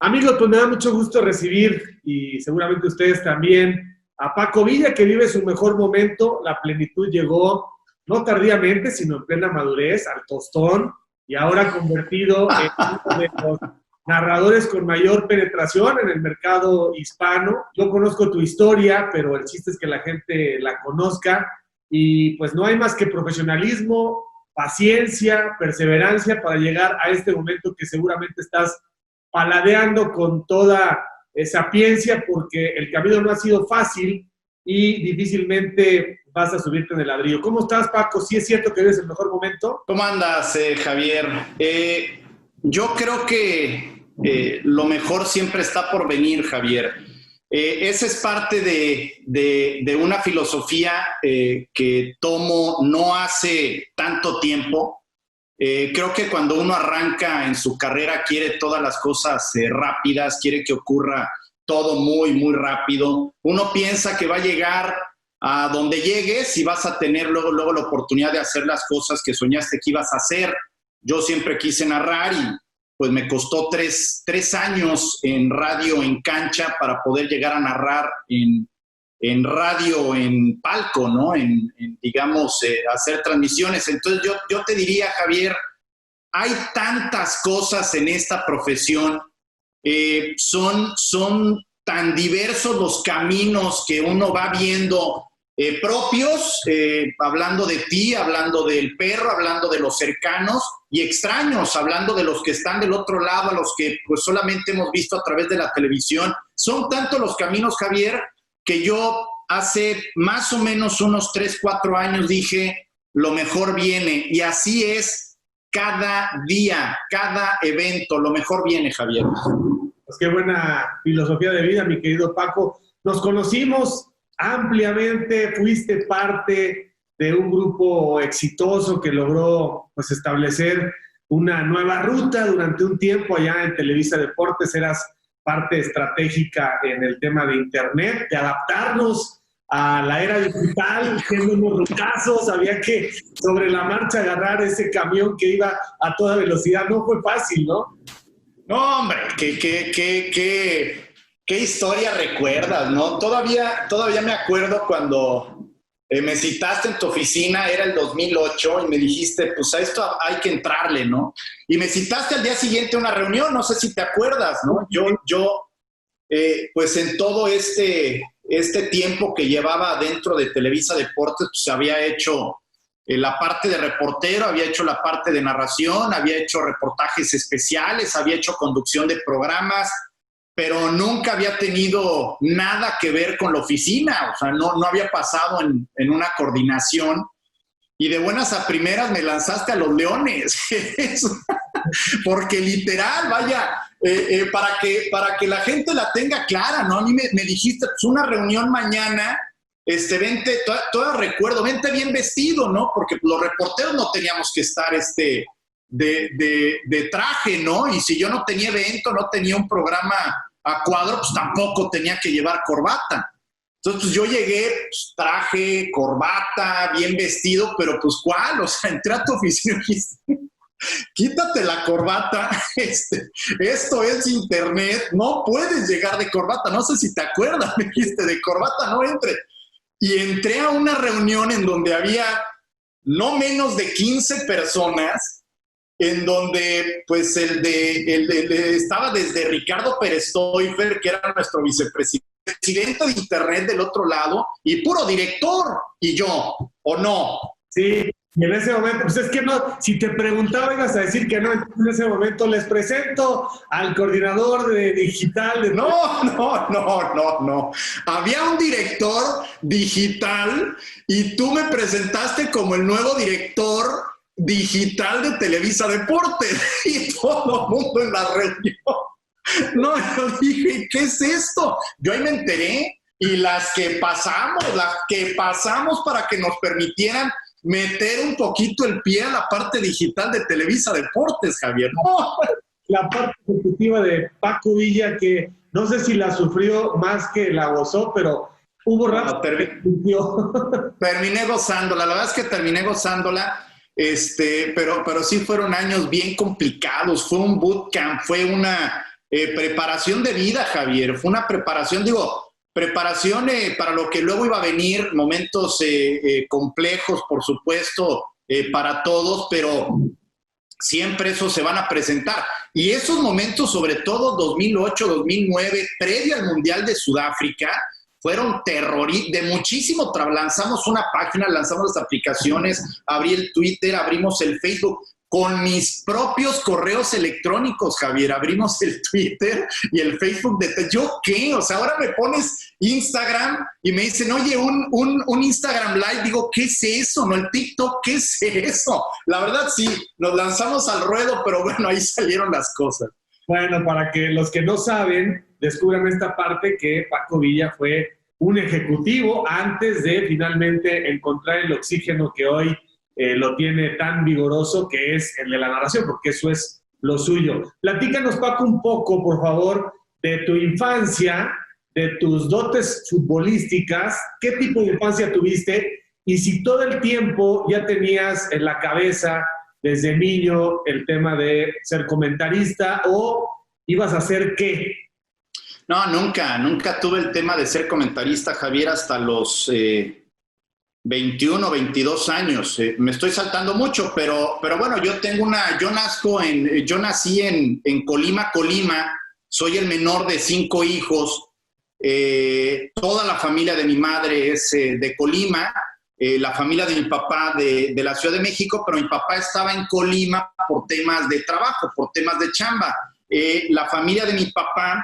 Amigos, pues me da mucho gusto recibir, y seguramente ustedes también, a Paco Villa, que vive su mejor momento. La plenitud llegó no tardíamente, sino en plena madurez, al tostón, y ahora convertido en uno de los narradores con mayor penetración en el mercado hispano. Yo conozco tu historia, pero el chiste es que la gente la conozca, y pues no hay más que profesionalismo, paciencia, perseverancia para llegar a este momento que seguramente estás paladeando con toda sapiencia, porque el camino no ha sido fácil y difícilmente vas a subirte en el ladrillo. ¿Cómo estás, Paco? ¿Sí es cierto que eres el mejor momento? ¿Cómo andas, Javier? Yo creo que lo mejor siempre está por venir, Javier. Esa es parte de una filosofía que tomo no hace tanto tiempo. Creo que cuando uno arranca en su carrera quiere todas las cosas rápidas, quiere que ocurra todo muy, muy rápido. Uno piensa que va a llegar a donde llegues y vas a tener luego la oportunidad de hacer las cosas que soñaste que ibas a hacer. Yo siempre quise narrar y pues me costó tres años en radio, en cancha, para poder llegar a narrar en radio, en palco, ¿no? Digamos, hacer transmisiones. Entonces yo te diría, Javier, hay tantas cosas en esta profesión, son tan diversos los caminos que uno va viendo propios, hablando de ti, hablando del perro, hablando de los cercanos, y extraños, hablando de los que están del otro lado, a los que pues solamente hemos visto a través de la televisión. Son tantos los caminos, Javier, que yo hace más o menos unos 3, 4 años dije, lo mejor viene. Y así es cada día, cada evento, lo mejor viene, Javier. Pues qué buena filosofía de vida, mi querido Paco. Nos conocimos ampliamente, fuiste parte de un grupo exitoso que logró pues establecer una nueva ruta durante un tiempo allá en Televisa Deportes. Eras parte estratégica en el tema de internet, de adaptarnos a la era digital, siendo unos rucazos, había que sobre la marcha agarrar ese camión que iba a toda velocidad. No fue fácil, ¿no? No, hombre, qué historia recuerdas, ¿no? Todavía me acuerdo cuando me citaste en tu oficina, era el 2008, y me dijiste, pues a esto hay que entrarle, ¿no? Y me citaste al día siguiente a una reunión, no sé si te acuerdas, ¿no? Pues en todo este tiempo que llevaba dentro de Televisa Deportes, pues había hecho la parte de reportero, había hecho la parte de narración, había hecho reportajes especiales, había hecho conducción de programas, pero nunca había tenido nada que ver con la oficina, o sea, no había pasado en una coordinación, y de buenas a primeras me lanzaste a los Leones, porque literal, vaya, para que la gente la tenga clara, ¿no? A mí me dijiste, pues una reunión mañana, vente, todavía recuerdo, vente bien vestido, ¿no? Porque los reporteros no teníamos que estar de traje, ¿no? Y si yo no tenía evento, no tenía un programa a cuadro, pues tampoco tenía que llevar corbata. Entonces, pues yo llegué, pues, traje, corbata, bien vestido, pero pues ¿cuál? O sea, entré a tu oficina y dijiste, quítate la corbata, esto es internet, no puedes llegar de corbata, no sé si te acuerdas, me dijiste, de corbata no entre. Y entré a una reunión en donde había no menos de 15 personas, en donde pues estaba desde Ricardo Pérez Stoifer, que era nuestro vicepresidente de internet del otro lado, y puro director, y yo, ¿o no? Sí, y en ese momento, pues es que no, si te preguntaba ibas a decir que no. Entonces en ese momento les presento al coordinador de digital. No. Había un director digital y tú me presentaste como el nuevo director digital de Televisa Deportes, y todo el mundo en la reunión. No, yo dije, ¿qué es esto? Yo ahí me enteré, y las que pasamos para que nos permitieran meter un poquito el pie a la parte digital de Televisa Deportes, Javier. No. La parte ejecutiva de Paco Villa, que no sé si la sufrió más que la gozó, pero hubo rato que terminé gozándola. La verdad es que terminé gozándola, pero sí fueron años bien complicados. Fue un bootcamp, fue una preparación de vida, Javier. Fue una preparación, preparación para lo que luego iba a venir, momentos complejos, por supuesto, para todos, pero siempre esos se van a presentar. Y esos momentos, sobre todo 2008, 2009, previo al Mundial de Sudáfrica, fueron terroristas, de muchísimo trabajo. Lanzamos una página, lanzamos las aplicaciones, abrí el Twitter, abrimos el Facebook, con mis propios correos electrónicos, Javier. Abrimos el Twitter y el Facebook de... ¿Yo qué? O sea, ahora me pones Instagram y me dicen, oye, un Instagram Live. Digo, ¿qué es eso? ¿No? El TikTok, ¿qué es eso? La verdad, sí, nos lanzamos al ruedo, pero bueno, ahí salieron las cosas. Bueno, para que los que no saben, descubran esta parte que Paco Villa fue un ejecutivo antes de finalmente encontrar el oxígeno que hoy lo tiene tan vigoroso, que es el de la narración, porque eso es lo suyo. Platícanos, Paco, un poco, por favor, de tu infancia, de tus dotes futbolísticas, qué tipo de infancia tuviste y si todo el tiempo ya tenías en la cabeza, desde niño, el tema de ser comentarista o ibas a hacer qué. No, nunca tuve el tema de ser comentarista, Javier, hasta los 21, 22 años. Me estoy saltando mucho, pero bueno, yo nací en Colima, soy el menor de 5 hijos. Toda la familia de mi madre es de Colima, la familia de mi papá de la Ciudad de México, pero mi papá estaba en Colima por temas de trabajo, por temas de chamba. La familia de mi papá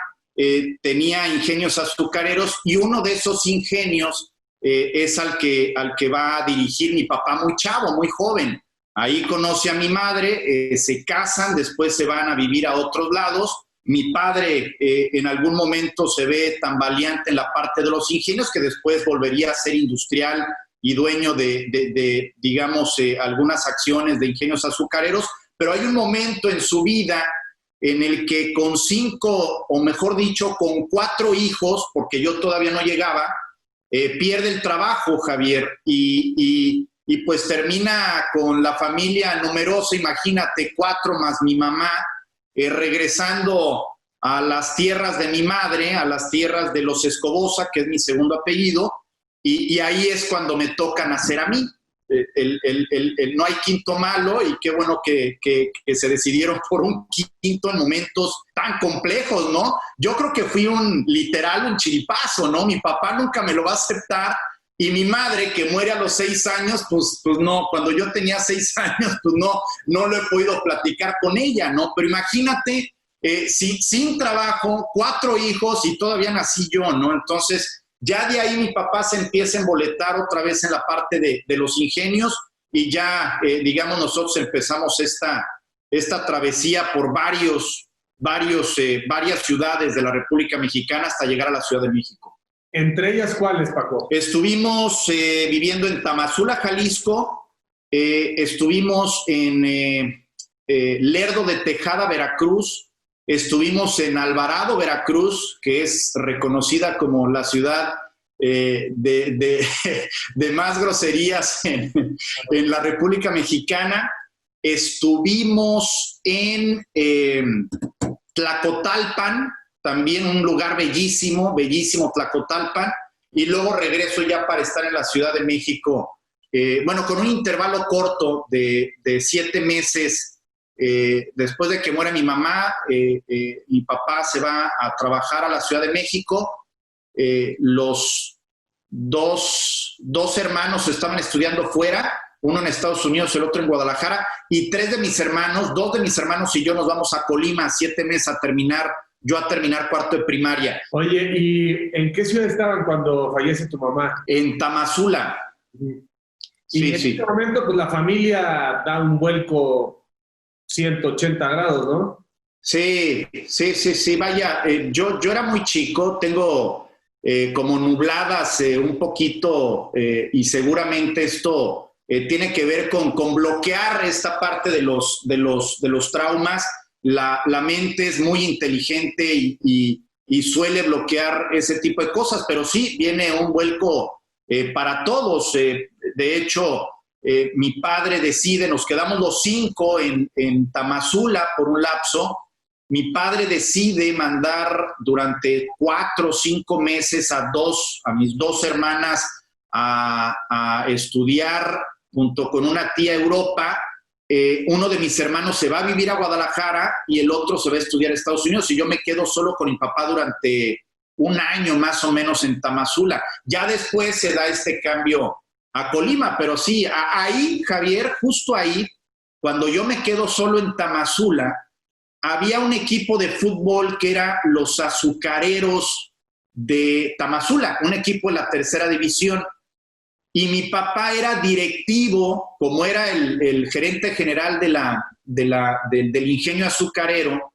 tenía ingenios azucareros y uno de esos ingenios es al que va a dirigir mi papá muy chavo, muy joven. Ahí conoce a mi madre, se casan, después se van a vivir a otros lados. Mi padre en algún momento se ve tambaleante en la parte de los ingenios, que después volvería a ser industrial y dueño de digamos, algunas acciones de ingenios azucareros, pero hay un momento en su vida en el que con 5, o mejor dicho, con 4 hijos, porque yo todavía no llegaba, pierde el trabajo, Javier, y pues termina con la familia numerosa, imagínate, 4 más mi mamá, regresando a las tierras de mi madre, a las tierras de los Escobosa, que es mi segundo apellido, y ahí es cuando me toca nacer a mí. No hay quinto malo, y qué bueno que se decidieron por un quinto en momentos tan complejos, ¿no? Yo creo que fui un chiripazo, ¿no? Mi papá nunca me lo va a aceptar, y mi madre, que muere a los 6 años, pues no, cuando yo tenía 6 años, pues no lo he podido platicar con ella, ¿no? Pero imagínate, sin trabajo, 4 hijos y todavía nací yo, ¿no? Entonces, ya de ahí mi papá se empieza a emboletar otra vez en la parte de los ingenios, y ya, digamos, nosotros empezamos esta travesía por varias ciudades de la República Mexicana hasta llegar a la Ciudad de México. ¿Entre ellas cuáles, Paco? Estuvimos viviendo en Tamazula, Jalisco, estuvimos en Lerdo de Tejada, Veracruz. Estuvimos en Alvarado, Veracruz, que es reconocida como la ciudad de más groserías en la República Mexicana. Estuvimos en Tlacotalpan, también un lugar bellísimo, Tlacotalpan, y luego regreso ya para estar en la Ciudad de México, con un intervalo corto de 7 meses. Después de que muere mi mamá, mi papá se va a trabajar a la Ciudad de México. Los dos hermanos estaban estudiando fuera, uno en Estados Unidos, el otro en Guadalajara, y 2 de mis hermanos y yo nos vamos a Colima a 7 meses a terminar cuarto de primaria. Oye, ¿y en qué ciudad estaban cuando fallece tu mamá? En Tamazula. Y en este momento, pues la familia da un vuelco 180 grados, ¿no? Sí, vaya, yo era muy chico, tengo como nubladas un poquito, y seguramente esto tiene que ver con bloquear esta parte de los traumas. La mente es muy inteligente y suele bloquear ese tipo de cosas, pero sí, viene un vuelco para todos. De hecho, mi padre decide, nos quedamos los 5 en Tamazula por un lapso, mi padre decide mandar durante 4 o 5 meses a mis dos hermanas a estudiar junto con una tía a Europa. Uno de mis hermanos se va a vivir a Guadalajara y el otro se va a estudiar a Estados Unidos, y yo me quedo solo con mi papá durante un año más o menos en Tamazula. Ya después se da este cambio a Colima, pero sí, ahí, Javier, justo ahí, cuando yo me quedo solo en Tamazula, había un equipo de fútbol que era los Azucareros de Tamazula, un equipo de la tercera división. Y mi papá era directivo, como era el gerente general del ingenio azucarero,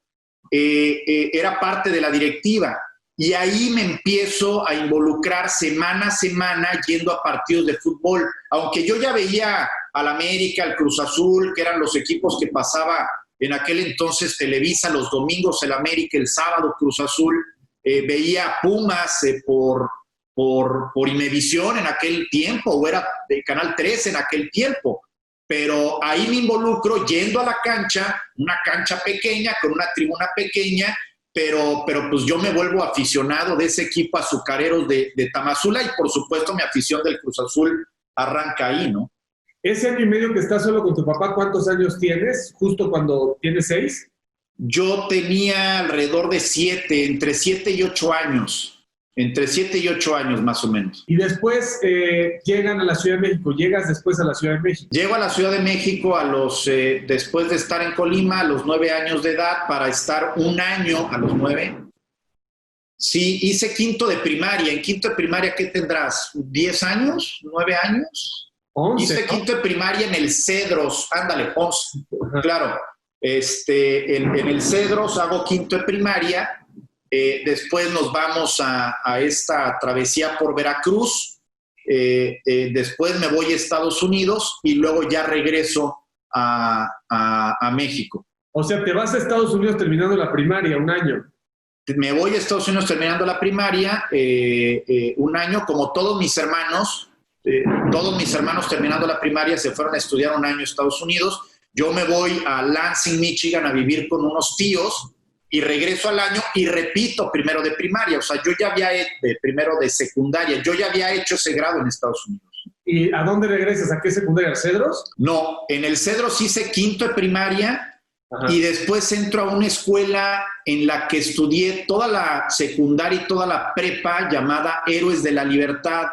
era parte de la directiva. Y ahí me empiezo a involucrar semana a semana yendo a partidos de fútbol. Aunque yo ya veía al América, al Cruz Azul, que eran los equipos que pasaba en aquel entonces Televisa los domingos, el América, el sábado Cruz Azul, veía Pumas por Imevisión en aquel tiempo, o era de Canal 13 en aquel tiempo. Pero ahí me involucro yendo a la cancha, una cancha pequeña, con una tribuna pequeña, pero pues yo me vuelvo aficionado de ese equipo azucareros de Tamazula, y por supuesto mi afición del Cruz Azul arranca ahí, ¿no? Ese año y medio que estás solo con tu papá, ¿cuántos años tienes? Justo cuando tienes 6. Yo tenía alrededor de 7, entre 7 y 8 años. Entre 7 y 8 años, más o menos. Y después llegan a la Ciudad de México. ¿Llegas después a la Ciudad de México? Llego a la Ciudad de México después de estar en Colima a los 9 años de edad, para estar un año a los 9. Sí, hice quinto de primaria. ¿En quinto de primaria qué tendrás? ¿10 años? ¿9 años? 11. Hice quinto de primaria en el Cedros. Ándale, 11. Ajá. Claro. En el Cedros hago quinto de primaria. Después nos vamos a esta travesía por Veracruz. Después me voy a Estados Unidos y luego ya regreso a México. O sea, te vas a Estados Unidos terminando la primaria, un año. Me voy a Estados Unidos terminando la primaria, un año, como todos mis hermanos. Todos mis hermanos terminando la primaria se fueron a estudiar un año a Estados Unidos. Yo me voy a Lansing, Michigan, a vivir con unos tíos, y regreso al año y repito primero de primaria. O sea, yo ya había primero de secundaria, yo ya había hecho ese grado en Estados Unidos. ¿Y a dónde regresas? ¿A qué secundaria? ¿Al Cedros? No, en el Cedros hice quinto de primaria. Ajá. Y después entro a una escuela en la que estudié toda la secundaria y toda la prepa, llamada Héroes de la Libertad.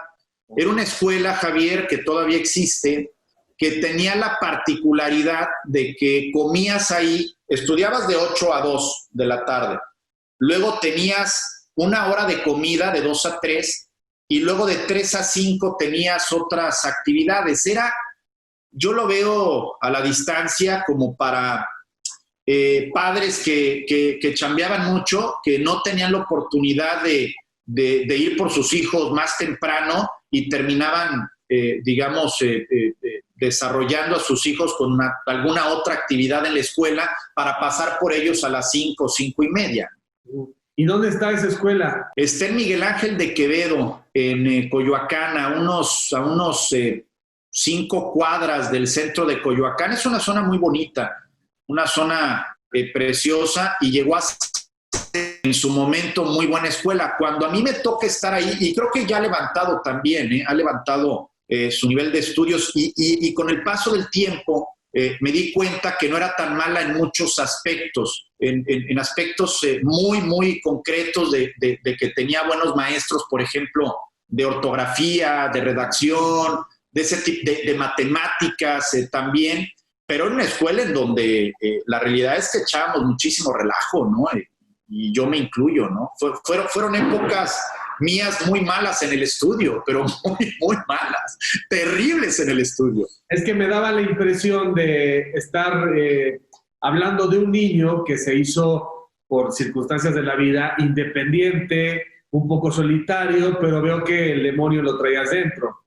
Era una escuela, Javier, que todavía existe, que tenía la particularidad de que comías ahí, estudiabas de 8 a 2 de la tarde, luego tenías una hora de comida de 2 a 3, y luego de 3 a 5 tenías otras actividades. Yo lo veo a la distancia como para padres que chambeaban mucho, que no tenían la oportunidad de ir por sus hijos más temprano, y terminaban, desarrollando a sus hijos con alguna otra actividad en la escuela para pasar por ellos a las 5, 5 y media. ¿Y dónde está esa escuela? Está en Miguel Ángel de Quevedo, en Coyoacán, a unos 5 cuadras del centro de Coyoacán. Es una zona muy bonita, una zona preciosa, y llegó a ser en su momento muy buena escuela. Cuando a mí me toca estar ahí, y creo que ya ha levantado también, ha levantado su nivel de estudios, y con el paso del tiempo me di cuenta que no era tan mala en muchos aspectos, en aspectos muy, muy concretos de que tenía buenos maestros, por ejemplo, de ortografía, de redacción, de ese tipo de matemáticas también, pero en una escuela en donde la realidad es que echábamos muchísimo relajo, ¿no? Y yo me incluyo, ¿no? Fueron épocas mías muy malas en el estudio, pero muy, muy malas, terribles en el estudio. Es que me daba la impresión de estar hablando de un niño que se hizo, por circunstancias de la vida, independiente, un poco solitario, pero veo que el demonio lo traías dentro.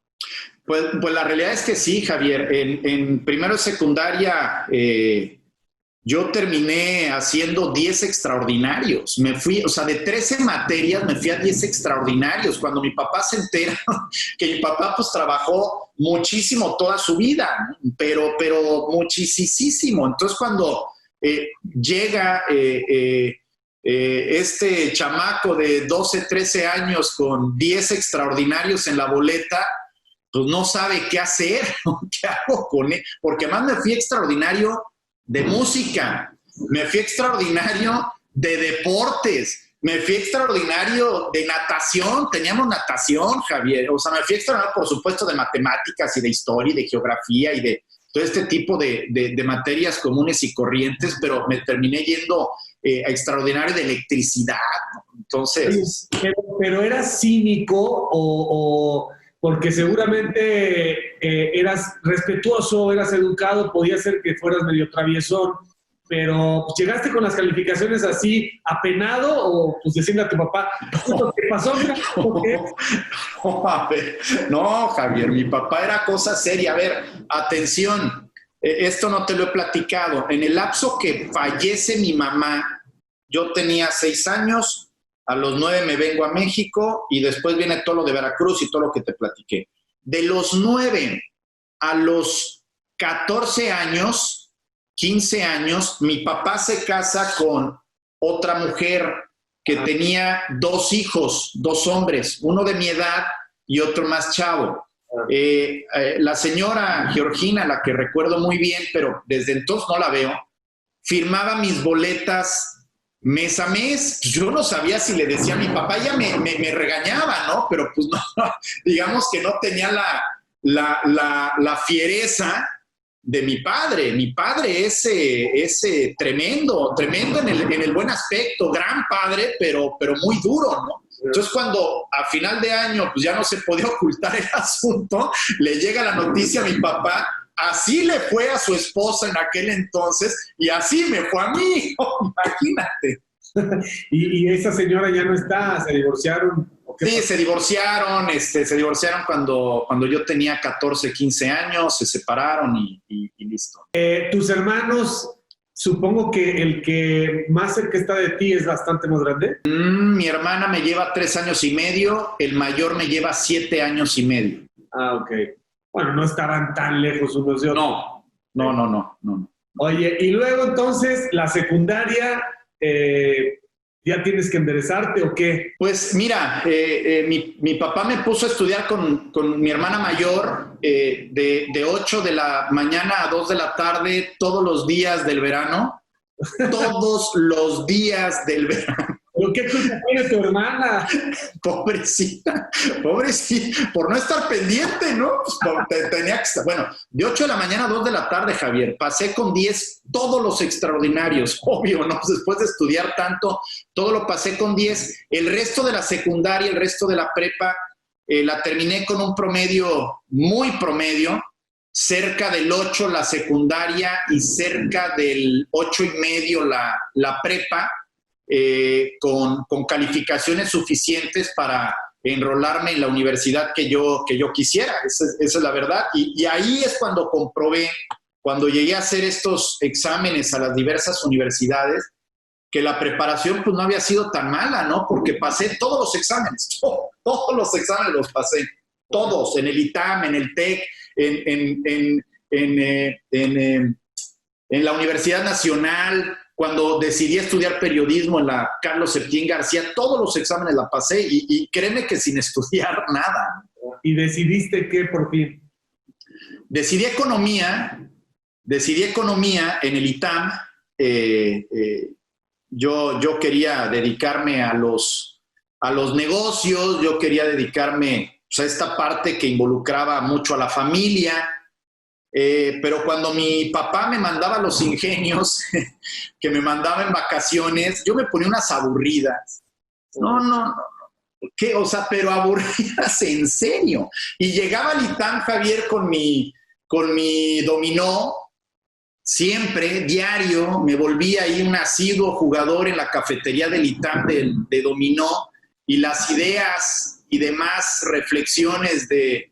Pues la realidad es que sí, Javier. En primero de secundaria yo terminé haciendo 10 extraordinarios. Me fui, o sea, de 13 materias me fui a 10 extraordinarios. Cuando mi papá se entera que mi papá pues trabajó muchísimo toda su vida, ¿no? pero muchísimo. Entonces cuando llega este chamaco de 12, 13 años con 10 extraordinarios en la boleta, pues no sabe qué hacer, qué hago con él, porque además me fui extraordinario de música, me fui extraordinario de deportes, me fui extraordinario de natación, teníamos natación, Javier, o sea, me fui extraordinario, por supuesto, de matemáticas y de historia y de geografía y de todo este tipo de materias comunes y corrientes, pero me terminé yendo a extraordinario de electricidad, ¿no? Entonces... Pero ¿eras cínico o porque seguramente eras respetuoso, eras educado, podía ser que fueras medio traviesón, pero pues, ¿llegaste con las calificaciones así apenado o pues decirle a tu papá, ¿qué pasó? No, Javier, mi papá era cosa seria. A ver, atención, esto no te lo he platicado. En el lapso que fallece mi mamá, yo tenía 6 años, a los 9 me vengo a México y después viene todo lo de Veracruz y todo lo que te platiqué. De los 9 a los 14 años, 15 años, mi papá se casa con otra mujer que tenía 2 hijos, 2 hombres, uno de mi edad y otro más chavo. La señora Georgina, la que recuerdo muy bien, pero desde entonces no la veo, firmaba mis boletas mes a mes. Yo no sabía si le decía a mi papá, ella me regañaba, ¿no? Pero pues no, digamos que no tenía la fiereza de mi padre. Mi padre ese tremendo en el buen aspecto, gran padre, pero muy duro, ¿no? Entonces, cuando a final de año pues ya no se podía ocultar el asunto, le llega la noticia a mi papá. Así le fue a su esposa en aquel entonces y así me fue a mí, imagínate. ¿Y esa señora ya no está? ¿Se divorciaron? Sí, se divorciaron cuando yo tenía 14, 15 años, se separaron y listo. ¿Tus hermanos, supongo que el que más cerca está de ti es bastante más grande? Mi hermana me lleva 3 años y medio, el mayor me lleva 7 años y medio. Ah, ok. Bueno, no estaban tan lejos unos de otros. No. Oye, y luego entonces, la secundaria, ¿ya tienes que enderezarte o qué? Pues mira, mi papá me puso a estudiar con mi hermana mayor de 8 de la mañana a 2 de la tarde todos los días del verano. Todos los días del verano. ¿Pero qué culpa tiene tu hermana? Pobrecita, por no estar pendiente, ¿no? Pues tenía que estar, bueno, de 8 de la mañana a 2 de la tarde, Javier, pasé con 10 todos los extraordinarios, obvio, ¿no? Después de estudiar tanto, todo lo pasé con 10. El resto de la secundaria, el resto de la prepa, la terminé con un promedio, muy promedio, cerca del 8 la secundaria y cerca del 8.5 la prepa. Con calificaciones suficientes para enrolarme en la universidad que yo quisiera. Esa es la verdad. Y ahí es cuando comprobé, cuando llegué a hacer estos exámenes a las diversas universidades, que la preparación pues no había sido tan mala, ¿no? Porque pasé todos los exámenes, todos los exámenes los pasé, todos, en el ITAM, en el TEC, en la Universidad Nacional. Cuando decidí estudiar periodismo en la Carlos Septién García, todos los exámenes la pasé y créeme que sin estudiar nada. ¿Y decidiste qué por fin? Decidí economía en el ITAM. Yo quería dedicarme a los negocios, yo quería dedicarme pues, a esta parte que involucraba mucho a la familia. Pero cuando mi papá me mandaba los ingenios, que me mandaba en vacaciones, yo me ponía unas aburridas. No. ¿Qué? O sea, pero aburridas en serio. Y llegaba al ITAM, Javier, con mi dominó, siempre, diario, me volvía ahí un asiduo jugador en la cafetería del ITAM de dominó, y las ideas y demás reflexiones de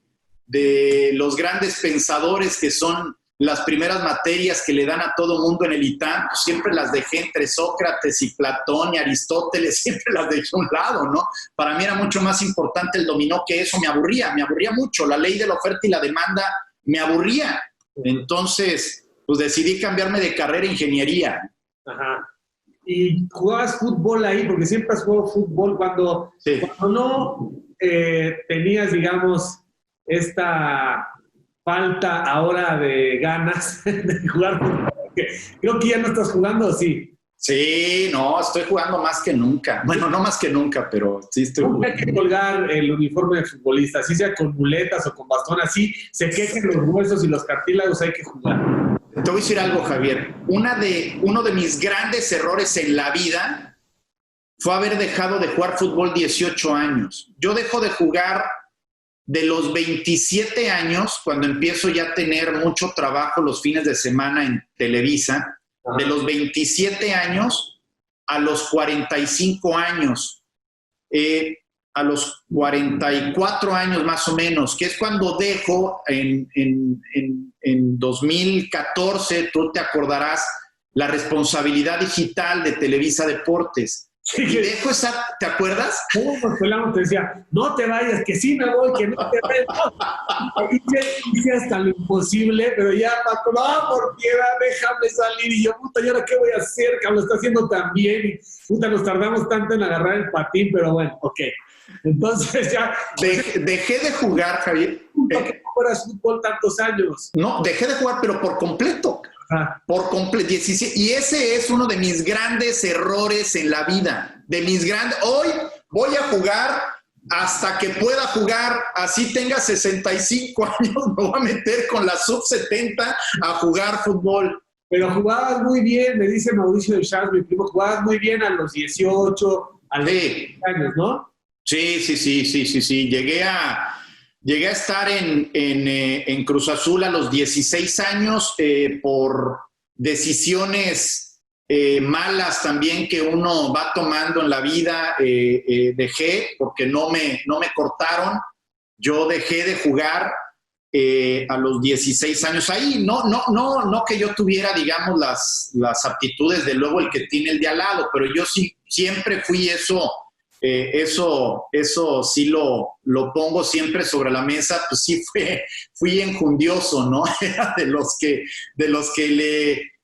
los grandes pensadores que son las primeras materias que le dan a todo mundo en el ITAM, pues siempre las dejé entre Sócrates y Platón y Aristóteles, siempre las dejé a un lado, ¿no? Para mí era mucho más importante el dominó que eso, me aburría mucho, la ley de la oferta y la demanda me aburría. Entonces, pues decidí cambiarme de carrera a ingeniería. Ajá. ¿Y jugabas fútbol ahí? Porque siempre has jugado fútbol cuando, Sí. cuando no tenías, digamos, esta falta ahora de ganas de jugar fútbol. Creo que ya no estás jugando, sí. Sí, no, estoy jugando más que nunca. Bueno, no más que nunca, pero sí estoy Nunca hay jugando. que colgar el uniforme de futbolista, así sea con muletas o con bastón, así se quejen los huesos y los cartílagos, hay que jugar. Te voy a decir algo, Javier. Uno de mis grandes errores en la vida fue haber dejado de jugar fútbol 18 años. Yo dejo de jugar de los 27 años, cuando empiezo ya a tener mucho trabajo los fines de semana en Televisa, de los 27 años a los 45 años, a los 44 años más o menos, que es cuando dejo en 2014, tú te acordarás, la responsabilidad digital de Televisa Deportes. Sí, Y dejo esa, ¿te acuerdas? nos pelamos, te decía, no te vayas, que sí me voy, que no te vayas. No. Hice hasta lo imposible, pero ya, Paco, no, por piedad, déjame salir. Y yo, puta, ¿y ahora qué voy a hacer? Que lo está haciendo tan bien. Y, puta, nos tardamos tanto en agarrar el patín, pero bueno, ok. Entonces ya... Dejé de jugar, Javier. ¿Por qué no juegas fútbol tantos años? No, dejé de jugar, pero por completo. Por completo. Y ese es uno de mis grandes errores en la vida. Hoy voy a jugar hasta que pueda jugar, así tenga 65 años, me voy a meter con la sub-70 a jugar fútbol. Pero jugabas muy bien, me dice Mauricio de Chávez, mi primo, jugabas muy bien a los 18, a los 20 años, ¿no? Sí. Llegué a estar en Cruz Azul a los 16 años por decisiones malas también que uno va tomando en la vida. Dejé porque no me cortaron. Yo dejé de jugar a los 16 años. Ahí no que yo tuviera, digamos, las aptitudes de luego el que tiene el de al lado, pero yo sí siempre fui eso. Eso sí lo pongo siempre sobre la mesa, pues sí fui enjundioso, ¿no? Era de los que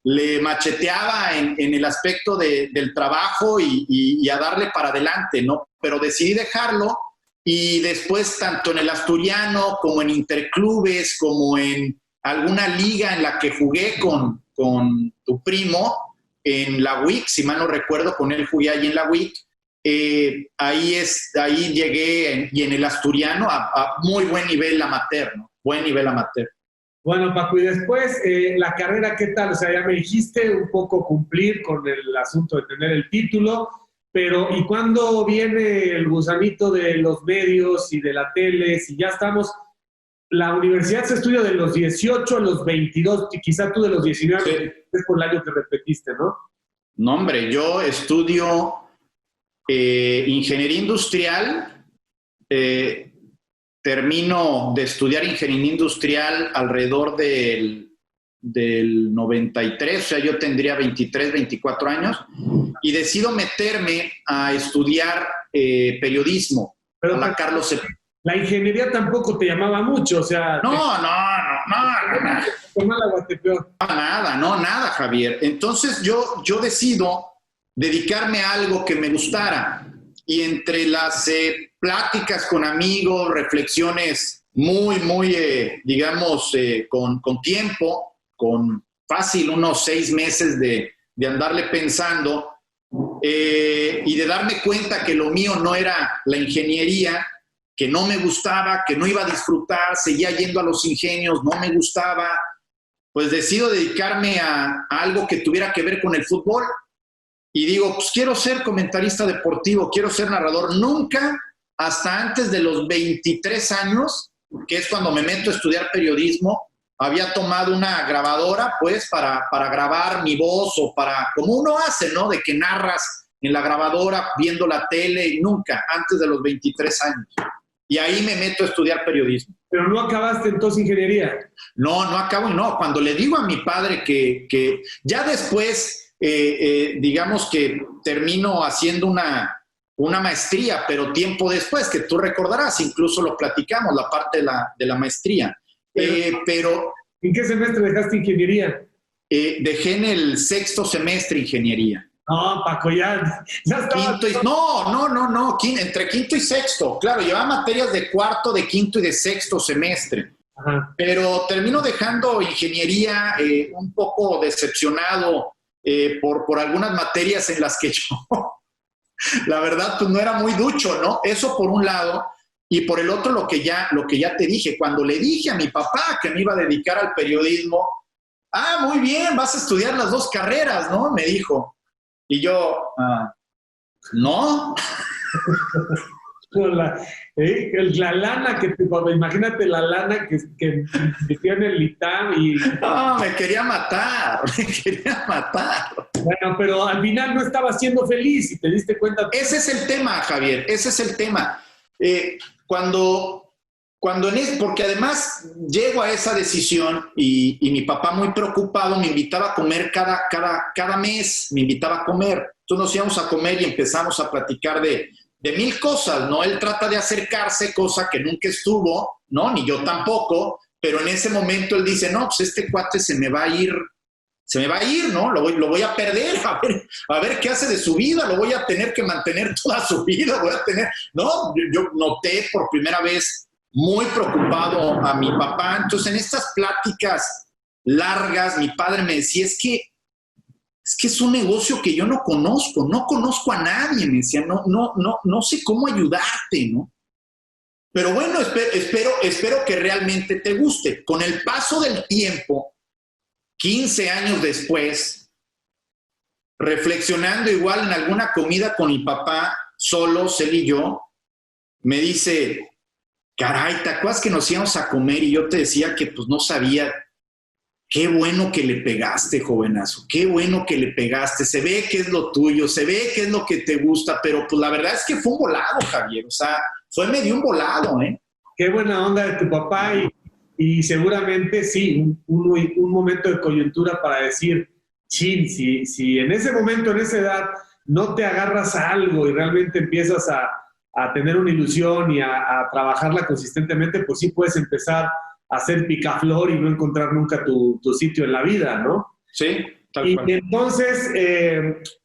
le macheteaba en el aspecto del trabajo y a darle para adelante, ¿no? Pero decidí dejarlo y después tanto en el Asturiano como en Interclubes, como en alguna liga en la que jugué con tu primo, en la WIC, si mal no recuerdo, con él jugué ahí en la WIC. Ahí llegué y en el Asturiano a muy buen nivel amateur, ¿no? Buen nivel amateur. Bueno, Paco, y después la carrera, ¿qué tal? O sea, ya me dijiste un poco cumplir con el asunto de tener el título, pero ¿y cuándo viene el gusanito de los medios y de la tele? Si ya estamos, la universidad se estudia de los 18 a los 22, y quizá tú de los 19 Sí. Es por el año que repetiste, ¿no? No, hombre, yo estudio ingeniería industrial, termino de estudiar ingeniería industrial alrededor del 93, o sea, yo tendría 23, 24 años, y decido meterme a estudiar periodismo. Pero a la Carlos C. La ingeniería tampoco te llamaba mucho, o sea... Nada, Javier. Entonces yo decido dedicarme a algo que me gustara. Y entre las pláticas con amigos, reflexiones muy, digamos, con tiempo, con fácil unos 6 meses de andarle pensando y de darme cuenta que lo mío no era la ingeniería, que no me gustaba, que no iba a disfrutar, seguía yendo a los ingenios, no me gustaba, pues decido dedicarme a algo que tuviera que ver con el fútbol. Y digo, pues quiero ser comentarista deportivo, quiero ser narrador. Nunca, hasta antes de los 23 años, que es cuando me meto a estudiar periodismo, había tomado una grabadora, pues, para grabar mi voz o como uno hace, ¿no? De que narras en la grabadora, viendo la tele, nunca, antes de los 23 años. Y ahí me meto a estudiar periodismo. ¿Pero no acabaste entonces ingeniería? No acabo y no. Cuando le digo a mi padre que ya después... digamos que termino haciendo una maestría, pero tiempo después, que tú recordarás, incluso lo platicamos, la parte de la maestría. Pero ¿en qué semestre dejaste ingeniería? dejé en el sexto semestre ingeniería. No, Paco, ya estaba. No, entre quinto y sexto. Claro, llevaba materias de cuarto, de quinto y de sexto semestre. Ajá. Pero termino dejando ingeniería un poco decepcionado por algunas materias en las que yo, la verdad, pues no era muy ducho, ¿no? Eso por un lado. Y por el otro, lo que ya te dije, cuando le dije a mi papá que me iba a dedicar al periodismo, muy bien, vas a estudiar las dos carreras, ¿no? Me dijo. Y yo, no. La lana que tu papá, imagínate la lana que metió en el ITAM y... No, me quería matar. Bueno, pero al final no estaba siendo feliz y te diste cuenta. Ese es el tema, Javier, ese es el tema. Porque además llego a esa decisión y mi papá muy preocupado me invitaba a comer cada mes, me invitaba a comer. Entonces nos íbamos a comer y empezamos a platicar de mil cosas, ¿no? Él trata de acercarse, cosa que nunca estuvo, ¿no? Ni yo tampoco, pero en ese momento él dice, no, pues este cuate se me va a ir, ¿no? Lo voy a perder, a ver qué hace de su vida, lo voy a tener que mantener toda su vida, ¿no? Yo noté por primera vez muy preocupado a mi papá. Entonces, en estas pláticas largas, mi padre me decía, es que es un negocio que yo no conozco a nadie, me decía, no sé cómo ayudarte, ¿no? Pero bueno, espero que realmente te guste. Con el paso del tiempo, 15 años después, reflexionando igual en alguna comida con mi papá, solos, él y yo, me dice, caray, ¿te acuerdas que nos íbamos a comer y yo te decía que pues no sabía? Qué bueno que le pegaste, jovenazo, qué bueno que le pegaste, se ve que es lo tuyo, se ve que es lo que te gusta, pero pues la verdad es que fue un volado, Javier, o sea, fue medio un volado, ¿eh? Qué buena onda de tu papá y seguramente sí, un momento de coyuntura para decir, chin, si en ese momento, en esa edad, no te agarras a algo y realmente empiezas a tener una ilusión y a trabajarla consistentemente, pues sí puedes empezar a hacer picaflor y no encontrar nunca tu sitio en la vida, ¿no? Sí, tal y cual. Entonces,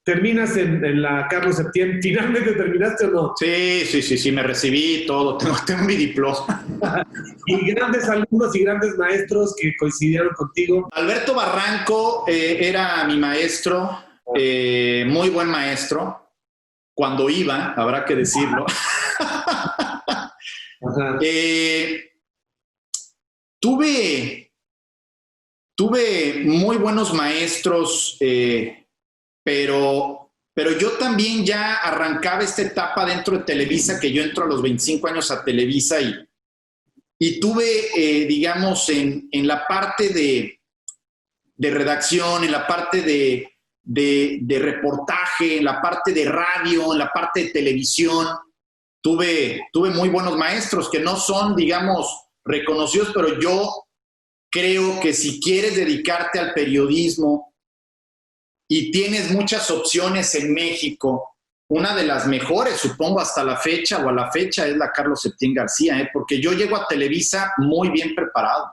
terminas en la Carlos Septién. ¿Finalmente terminaste o no? Sí, me recibí todo, tengo mi diploma. Y grandes alumnos y grandes maestros que coincidieron contigo. Alberto Barranco era mi maestro, muy buen maestro, cuando iba, habrá que decirlo. Ajá. Tuve muy buenos maestros, pero yo también ya arrancaba esta etapa dentro de Televisa, que yo entro a los 25 años a Televisa y tuve, digamos, en la parte de redacción, en la parte de reportaje, en la parte de radio, en la parte de televisión, tuve muy buenos maestros que no son, digamos, reconocidos, pero yo creo que si quieres dedicarte al periodismo y tienes muchas opciones en México, una de las mejores, supongo, hasta la fecha o a la fecha es la Carlos Septién García, porque yo llego a Televisa muy bien preparado.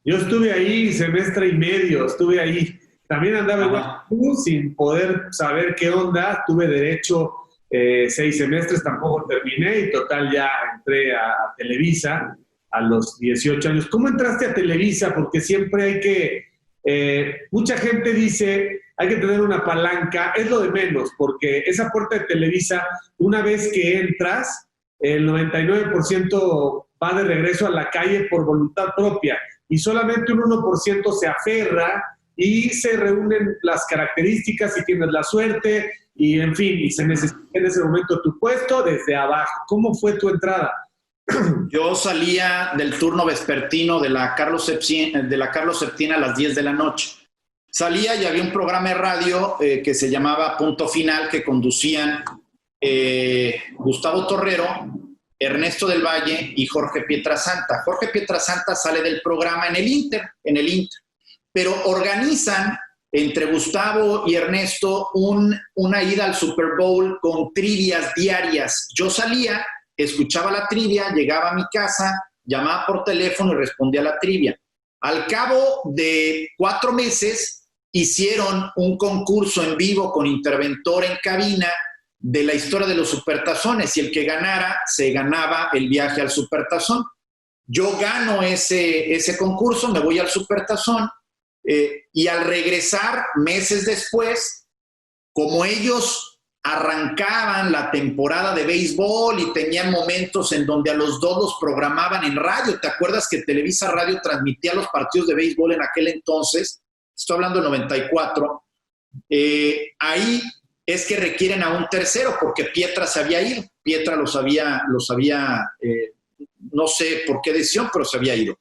Yo estuve ahí semestre y medio, estuve ahí. También andaba igual sin poder saber qué onda. Tuve derecho 6 semestres, tampoco terminé y total ya entré a Televisa a los 18 años. ¿Cómo entraste a Televisa? Porque siempre hay que... mucha gente dice, hay que tener una palanca, es lo de menos, porque esa puerta de Televisa, una vez que entras, el 99% va de regreso a la calle por voluntad propia y solamente un 1% se aferra y se reúnen las características y tienes la suerte y, en fin, y se necesita en ese momento tu puesto desde abajo. ¿Cómo fue tu entrada? Yo salía del turno vespertino de la Carlos Septién a las 10 de la noche. Salía y había un programa de radio que se llamaba Punto Final, que conducían Gustavo Torrero, Ernesto del Valle y Jorge Pietrasanta. Jorge Pietrasanta sale del programa en el Inter, pero organizan entre Gustavo y Ernesto una ida al Super Bowl con trivias diarias. Yo salía, escuchaba la trivia, llegaba a mi casa, llamaba por teléfono y respondía a la trivia. Al cabo de 4 meses, hicieron un concurso en vivo con interventor en cabina de la historia de los supertazones, y el que ganara se ganaba el viaje al supertazón. Yo gano ese concurso, me voy al supertazón, y al regresar meses después, como ellos arrancaban la temporada de béisbol y tenían momentos en donde a los dos los programaban en radio. ¿Te acuerdas que Televisa Radio transmitía los partidos de béisbol en aquel entonces? Estoy hablando de 94. Ahí es que requieren a un tercero, porque Pietra se había ido. Pietra los había no sé por qué decisión, pero se había ido.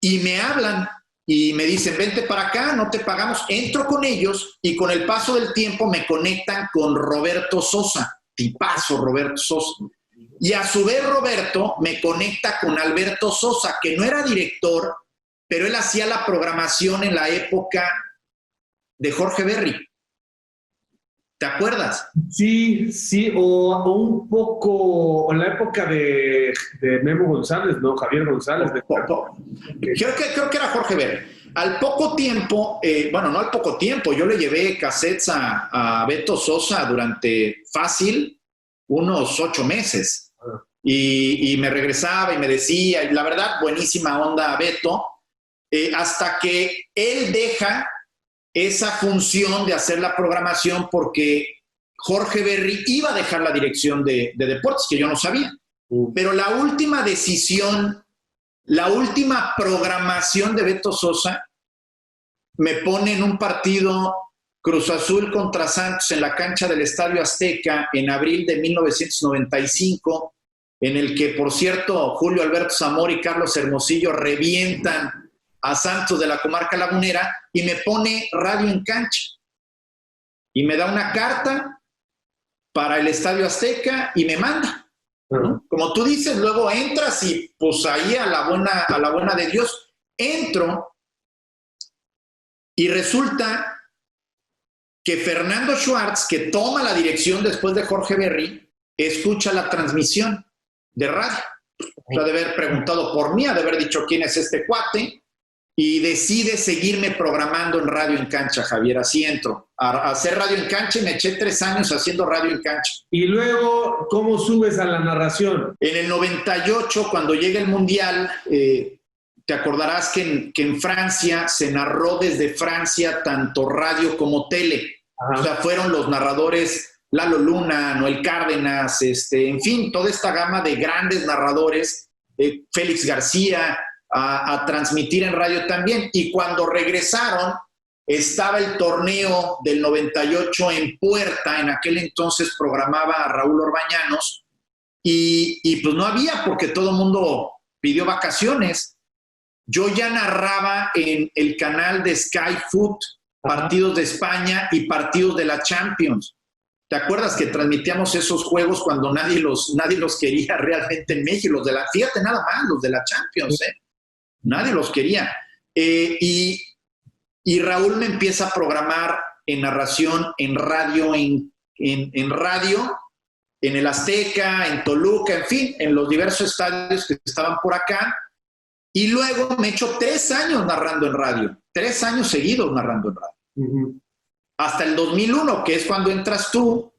Y me hablan y me dicen, vente para acá, no te pagamos. Entro con ellos y con el paso del tiempo me conectan con Roberto Sosa, tipazo Roberto Sosa. Y a su vez Roberto me conecta con Alberto Sosa, que no era director, pero él hacía la programación en la época de Jorge Berry. ¿Te acuerdas? Sí, o un poco en la época de Memo González, ¿no? Javier González. Creo que era Jorge Berry. Al poco tiempo, bueno, no al poco tiempo, yo le llevé cassettes a Beto Sosa durante fácil unos 8 meses. Y me regresaba y me decía, y la verdad, buenísima onda Beto, hasta que él deja esa función de hacer la programación, porque Jorge Berry iba a dejar la dirección de deportes, que yo no sabía. Pero la última decisión, la última programación de Beto Sosa me pone en un partido Cruz Azul contra Santos en la cancha del Estadio Azteca en abril de 1995, en el que, por cierto, Julio Alberto Zamora y Carlos Hermosillo revientan a Santos de la comarca lagunera, y me pone radio en cancha. Y me da una carta para el Estadio Azteca y me manda. ¿No? Como tú dices, luego entras y pues ahí a la buena de Dios. Entro y resulta que Fernando Schwartz, que toma la dirección después de Jorge Berry, escucha la transmisión de radio. O sea, de haber preguntado por mí, de haber dicho quién es este cuate, y decide seguirme programando en radio en cancha, Javier. Así entro a hacer radio en cancha, y me eché 3 años haciendo radio en cancha. Y luego, ¿cómo subes a la narración? En el 98, cuando llega el Mundial, te acordarás que en Francia se narró desde Francia tanto radio como tele. Ajá. O sea, fueron los narradores Lalo Luna, Noel Cárdenas, en fin, toda esta gama de grandes narradores, Félix García, a transmitir en radio también. Y cuando regresaron, estaba el torneo del 98 en puerta. En aquel entonces programaba a Raúl Orbañanos, y pues no había, porque todo el mundo pidió vacaciones. Yo ya narraba en el canal de Sky Foot partidos de España y partidos de la Champions. ¿Te acuerdas que transmitíamos esos juegos cuando nadie los quería realmente en México? Fíjate nada más, los de la Champions, nadie los quería. Y Raúl me empieza a programar en narración, en radio, en radio, en el Azteca, en Toluca, en fin, en los diversos estadios que estaban por acá. Y luego me echo 3 años narrando en radio, 3 años seguidos narrando en radio. Uh-huh. Hasta el 2001, que es cuando entras tú,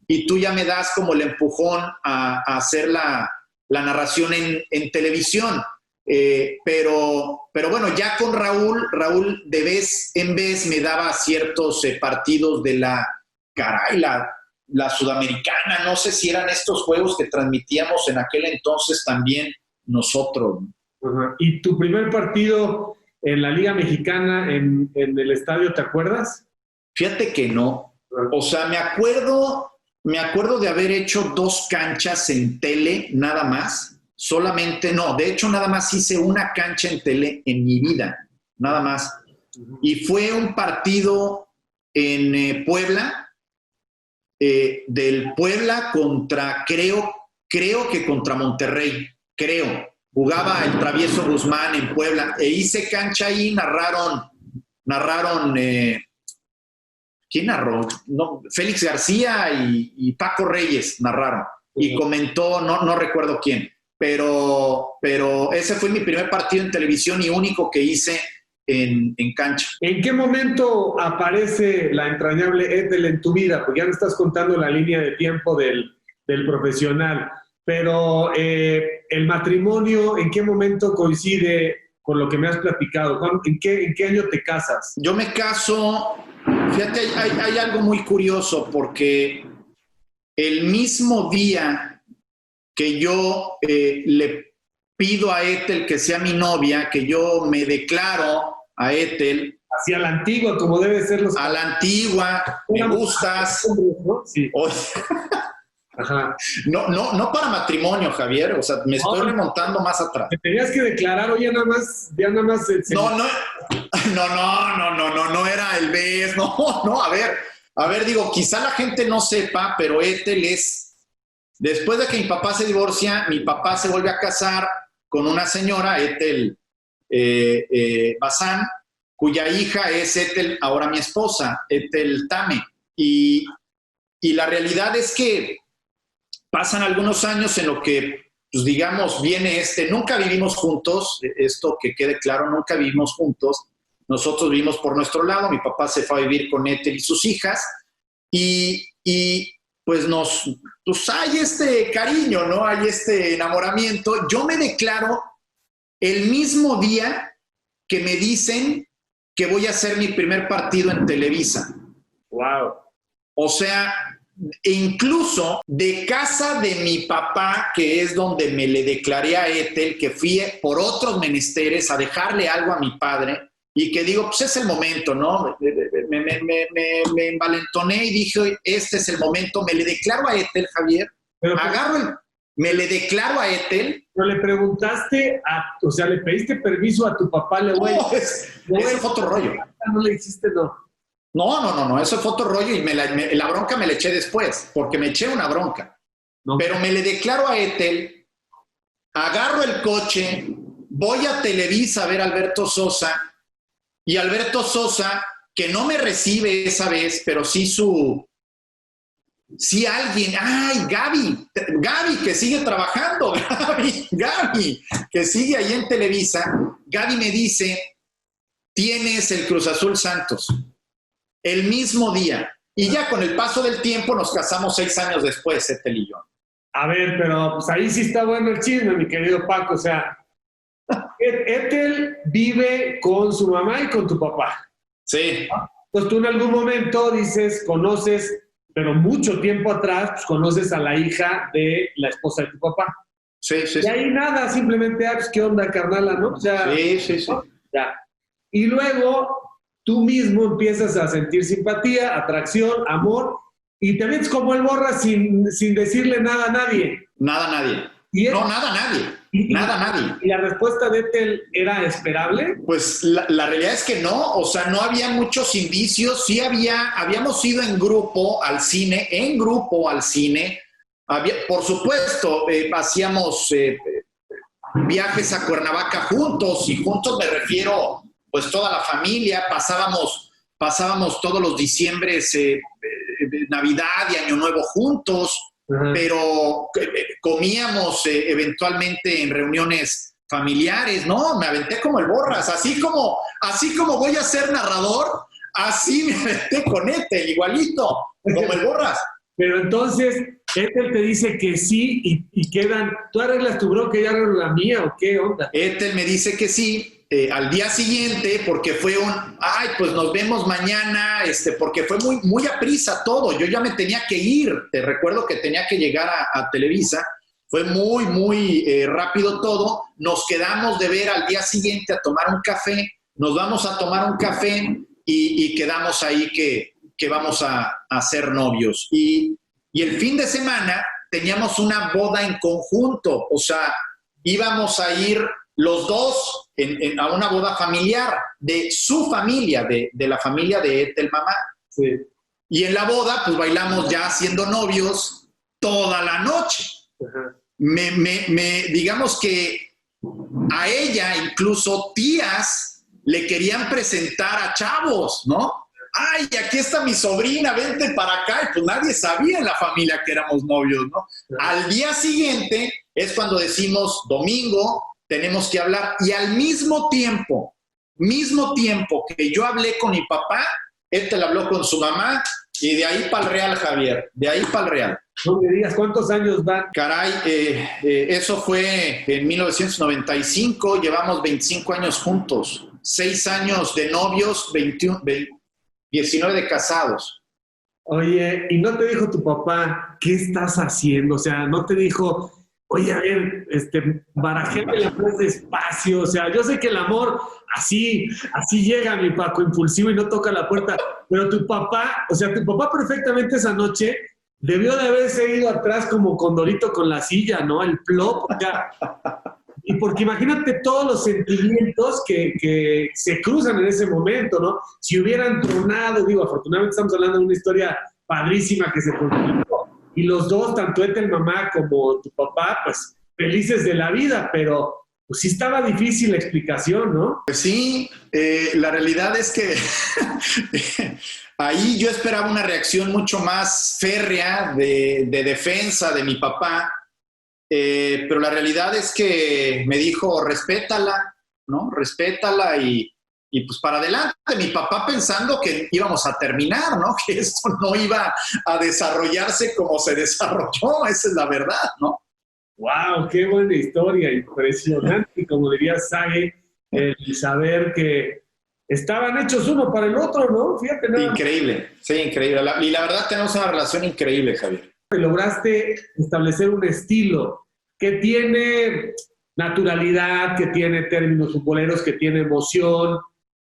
y tú ya me das como el empujón a hacer la narración en televisión. Pero bueno, ya con Raúl de vez en vez me daba ciertos partidos de la Sudamericana. No sé si eran estos juegos que transmitíamos en aquel entonces también nosotros. Uh-huh. ¿Y tu primer partido en la Liga Mexicana en el estadio, te acuerdas? Fíjate que no. O sea, me acuerdo de haber hecho 2 canchas en tele nada más. Solamente, no, de hecho nada más hice una cancha en tele en mi vida, nada más. Y fue un partido en Puebla, del Puebla contra, creo que contra Monterrey, jugaba el Travieso Guzmán en Puebla, e hice cancha ahí. Narraron, ¿quién narró? No, Félix García y Paco Reyes narraron, y comentó, no recuerdo quién. Pero ese fue mi primer partido en televisión y único que hice en cancha. ¿En qué momento aparece la entrañable Ethel en tu vida? Porque ya no estás contando la línea de tiempo del profesional, pero el matrimonio, ¿en qué momento coincide con lo que me has platicado? ¿En qué año te casas? Yo me caso, fíjate, hay algo muy curioso porque el mismo día que yo le pido a Ethel que sea mi novia, que yo me declaro a Ethel. Hacia la antigua, como debe ser los... A la antigua, me gustas. ¿No? Sí. Ajá. No para matrimonio, Javier, o sea, me estoy remontando más atrás. Te tenías que declarar, oye, nada más. No era el BES, no, a ver, digo, quizá la gente no sepa, pero Ethel después de que mi papá se divorcia, mi papá se vuelve a casar con una señora, Ethel Bazán, cuya hija es Ethel, ahora mi esposa, Ethel Tame, y la realidad es que pasan algunos años en lo que, pues digamos, viene nunca vivimos juntos, esto que quede claro, nunca vivimos juntos, nosotros vivimos por nuestro lado, mi papá se fue a vivir con Ethel y sus hijas, y pues pues hay este cariño, ¿no? Hay este enamoramiento. Yo me declaro el mismo día que me dicen que voy a hacer mi primer partido en Televisa. Wow. O sea, incluso de casa de mi papá, que es donde me le declaré a Ethel, que fui por otros menesteres a dejarle algo a mi padre, y que digo, pues es el momento, ¿no? Me envalentoné y dije, este es el momento, me le declaro a Ethel, Javier, me le declaro a Ethel. Pero le preguntaste, o sea, le pediste permiso a tu papá, ese fue otro rollo. No le dijiste no. No, eso fue otro rollo y la bronca me la eché después, porque me eché una bronca. No. Pero me le declaro a Ethel, agarro el coche, voy a Televisa a ver a Alberto Sosa, y Alberto Sosa, que no me recibe esa vez, pero sí alguien, Gaby, que sigue trabajando, Gaby, que sigue ahí en Televisa, Gaby me dice, tienes el Cruz Azul Santos, el mismo día, y ya con el paso del tiempo nos casamos 6 años después, Ethel y yo. A ver, pero pues ahí sí está bueno el chisme, mi querido Paco, o sea, Ethel vive con su mamá y con tu papá. Sí. Entonces tú en algún momento conoces, pero mucho tiempo atrás, pues conoces a la hija de la esposa de tu papá. Sí. Y ahí nada, simplemente, pues, ¿qué onda, carnala, no? O sea, sí. ¿no? Ya. Y luego tú mismo empiezas a sentir simpatía, atracción, amor, y te metes como el Borra sin decirle nada a nadie. Nada a nadie. Nada a nadie. Nada a nadie. ¿Y la respuesta de Ethel era esperable? Pues la realidad es que no, o sea, no había muchos indicios, sí habíamos ido en grupo al cine, por supuesto, hacíamos viajes a Cuernavaca juntos, y juntos me refiero, pues toda la familia, pasábamos todos los diciembres, Navidad y Año Nuevo juntos. Uh-huh. Pero comíamos eventualmente en reuniones familiares, ¿no? Me aventé como el Borras, así como voy a ser narrador, así me aventé con Ethel, igualito, como el Borras. Pero entonces, Ethel te dice que sí y quedan, ¿tú arreglas tu bronca y yo arreglo la mía o qué onda? Ethel me dice que sí. Al día siguiente, porque fue pues nos vemos mañana, porque fue muy, muy aprisa todo, yo ya me tenía que ir, te recuerdo que tenía que llegar a Televisa, fue muy, muy rápido todo, nos quedamos de ver al día siguiente a tomar un café, nos vamos a tomar un café y quedamos ahí que vamos a ser novios, y el fin de semana teníamos una boda en conjunto, o sea, íbamos a ir los dos a una boda familiar de su familia, de la familia de Ethel mamá. Sí. Y en la boda, pues bailamos ya siendo novios toda la noche. Uh-huh. Digamos que a ella, incluso tías, le querían presentar a chavos, ¿no? Ay, aquí está mi sobrina, vente para acá. Y pues nadie sabía en la familia que éramos novios, ¿no? Uh-huh. Al día siguiente es cuando decimos, domingo, tenemos que hablar, y al mismo tiempo mismo tiempo que yo hablé con mi papá, él te la habló con su mamá y de ahí para el Real, Javier, de ahí para el Real. No me digas, ¿cuántos años van? Caray, eso fue en 1995, llevamos 25 años juntos, 6 años de novios, 19 de casados. Oye, ¿y no te dijo tu papá qué estás haciendo? O sea, no te dijo, oye, a ver, barajémela más despacio. O sea, yo sé que el amor así llega, mi Paco, impulsivo y no toca la puerta. Pero tu papá perfectamente esa noche debió de haberse ido atrás como Condorito con la silla, ¿no? El plop, o sea, y porque imagínate todos los sentimientos que se cruzan en ese momento, ¿no? Si hubieran tronado, digo, afortunadamente estamos hablando de una historia padrísima que se construyó, y los dos, tanto el mamá como tu papá, pues felices de la vida, pero pues sí estaba difícil la explicación, ¿no? Pues sí, la realidad es que ahí yo esperaba una reacción mucho más férrea de defensa de mi papá. Pero la realidad es que me dijo, respétala, ¿no? Respétala y pues para adelante. Mi papá pensando que íbamos a terminar, ¿no? Que esto no iba a desarrollarse como se desarrolló, esa es la verdad, ¿no? ¡Wow! ¡Qué buena historia! Impresionante, como diría Sage, el saber que estaban hechos uno para el otro, ¿no? Fíjate nada. Increíble, sí, increíble. Y la verdad tenemos una relación increíble, Javier. Lograste establecer un estilo que tiene naturalidad, que tiene términos futboleros, que tiene emoción,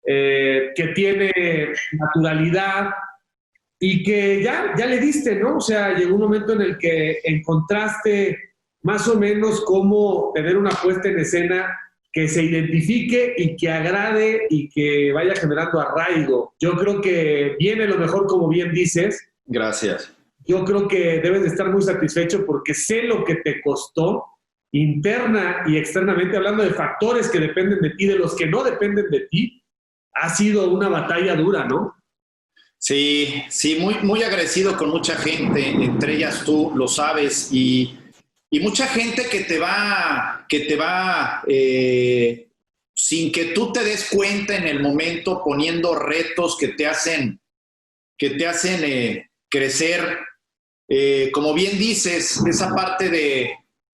que tiene naturalidad y que ya le diste, ¿no? O sea, llegó un momento en el que encontraste más o menos cómo tener una puesta en escena que se identifique y que agrade y que vaya generando arraigo. Yo creo que viene lo mejor, como bien dices. Gracias. Yo creo que debes de estar muy satisfecho porque sé lo que te costó interna y externamente, hablando de factores que dependen de ti, de los que no dependen de ti. Ha sido una batalla dura, ¿no? Sí, muy, muy agradecido con mucha gente, entre ellas tú, lo sabes, y mucha gente que te va sin que tú te des cuenta en el momento, poniendo retos que te hacen crecer. Como bien dices, esa parte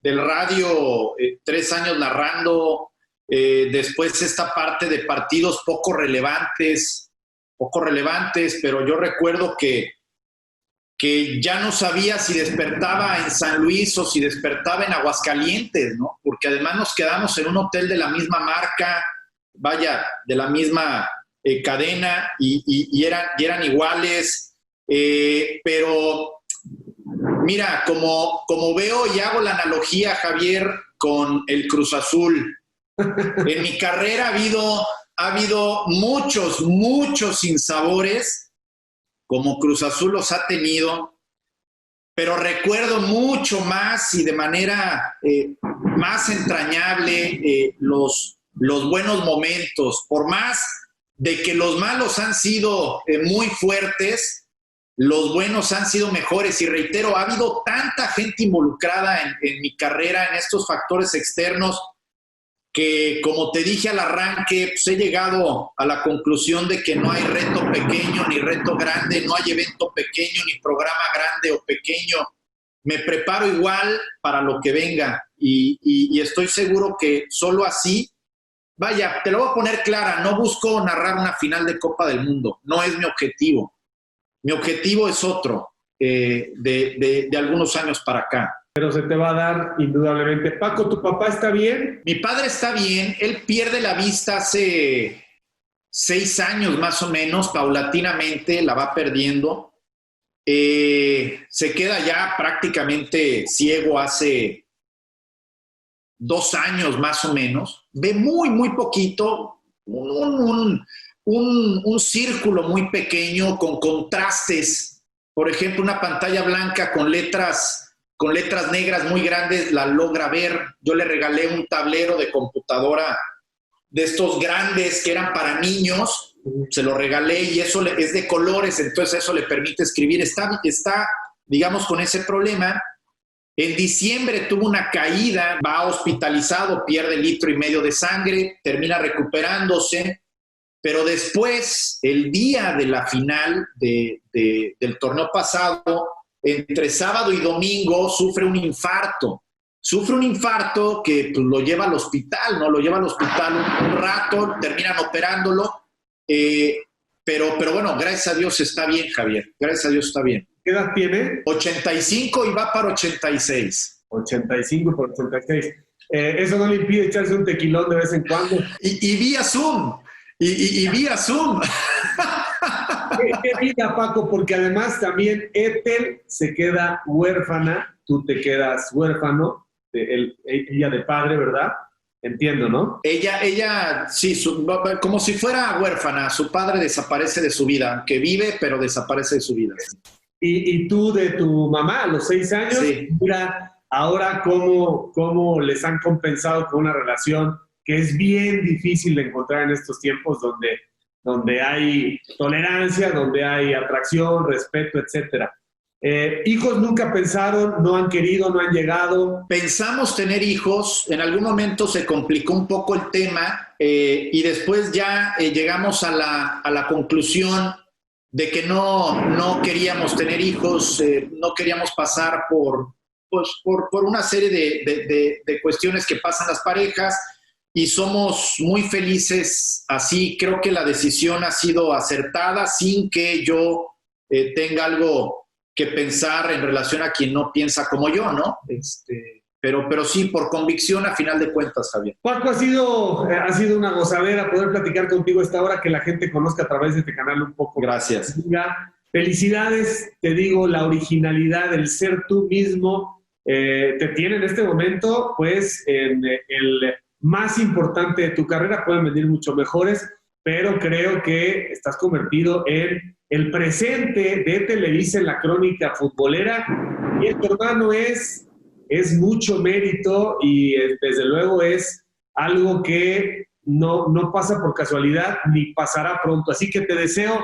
del radio, 3 años narrando, después esta parte de partidos poco relevantes, pero yo recuerdo que ya no sabía si despertaba en San Luis o si despertaba en Aguascalientes, ¿no? Porque además nos quedamos en un hotel de la misma marca, vaya, de la misma cadena y eran iguales, pero mira, como veo y hago la analogía, Javier, con el Cruz Azul, en mi carrera ha habido muchos sinsabores, como Cruz Azul los ha tenido, pero recuerdo mucho más y de manera más entrañable los buenos momentos. Por más de que los malos han sido muy fuertes, los buenos han sido mejores. Y reitero, ha habido tanta gente involucrada en mi carrera, en estos factores externos, que como te dije al arranque, pues he llegado a la conclusión de que no hay reto pequeño ni reto grande, no hay evento pequeño ni programa grande o pequeño. Me preparo igual para lo que venga y estoy seguro que solo así, vaya, te lo voy a poner clara, no busco narrar una final de Copa del Mundo, no es mi objetivo. Mi objetivo es otro, de algunos años para acá. Pero se te va a dar indudablemente. Paco, ¿tu papá está bien? Mi padre está bien, él pierde la vista hace 6 años más o menos, paulatinamente la va perdiendo. Se queda ya prácticamente ciego hace 2 años más o menos. Ve muy poquito, un círculo muy pequeño con contrastes. Por ejemplo, una pantalla blanca con letras negras muy grandes, la logra ver. Yo le regalé un tablero de computadora de estos grandes que eran para niños, se lo regalé y eso es de colores, entonces eso le permite escribir. Está, digamos, con ese problema. En diciembre tuvo una caída, va hospitalizado, pierde 1,5 litros de sangre, termina recuperándose. pero después, el día de la final del torneo pasado, entre sábado y domingo, sufre un infarto. Sufre un infarto que pues, lo lleva al hospital, ¿no? Lo lleva al hospital un rato, terminan operándolo. Pero bueno, gracias a Dios está bien, Javier. Gracias a Dios está bien. ¿Qué edad tiene? 85 y va para 86. 85 por 86. Eso no le impide echarse un tequilón de vez en cuando. Y vía Zoom. Y vía Zoom. Qué vida, Paco, porque además también Ethel se queda huérfana, tú te quedas huérfano, ella de padre, ¿verdad? Entiendo, ¿no? Ella sí, como si fuera huérfana, su padre desaparece de su vida, que vive, pero desaparece de su vida. Y tú de tu mamá a los 6 años, sí. Mira, ahora cómo les han compensado con una relación que es bien difícil de encontrar en estos tiempos donde hay tolerancia, donde hay atracción, respeto, etcétera. ¿Hijos nunca pensaron, no han querido, no han llegado? Pensamos tener hijos, en algún momento se complicó un poco el tema y después ya llegamos a la conclusión de que no queríamos tener hijos, no queríamos pasar por una serie de cuestiones que pasan las parejas y somos muy felices así. Creo que la decisión ha sido acertada sin que yo tenga algo que pensar en relación a quien no piensa como yo, ¿no? Pero sí, por convicción a final de cuentas, Javier. Paco, ha sido una gozadera poder platicar contigo esta hora, que la gente conozca a través de este canal un poco. Gracias. Felicidades, te digo, la originalidad, el ser tú mismo, te tiene en este momento, pues, en el más importante de tu carrera. Pueden venir mucho mejores, pero creo que estás convertido en el presente de Televisa en la crónica futbolera, y el tu hermano es mucho mérito y desde luego es algo que no pasa por casualidad ni pasará pronto. Así que te deseo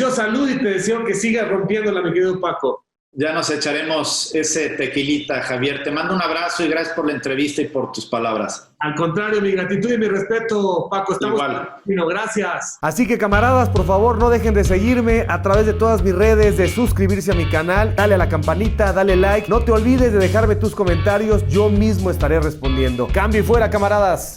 salud y te deseo que sigas rompiéndola, mi querido Paco. Ya nos echaremos ese tequilita, Javier. Te mando un abrazo y gracias por la entrevista y por tus palabras. Al contrario, mi gratitud y mi respeto, Paco. Estamos igual. Gracias. Así que, camaradas, por favor, no dejen de seguirme a través de todas mis redes, de suscribirse a mi canal, dale a la campanita, dale like. No te olvides de dejarme tus comentarios, yo mismo estaré respondiendo. Cambio y fuera, camaradas.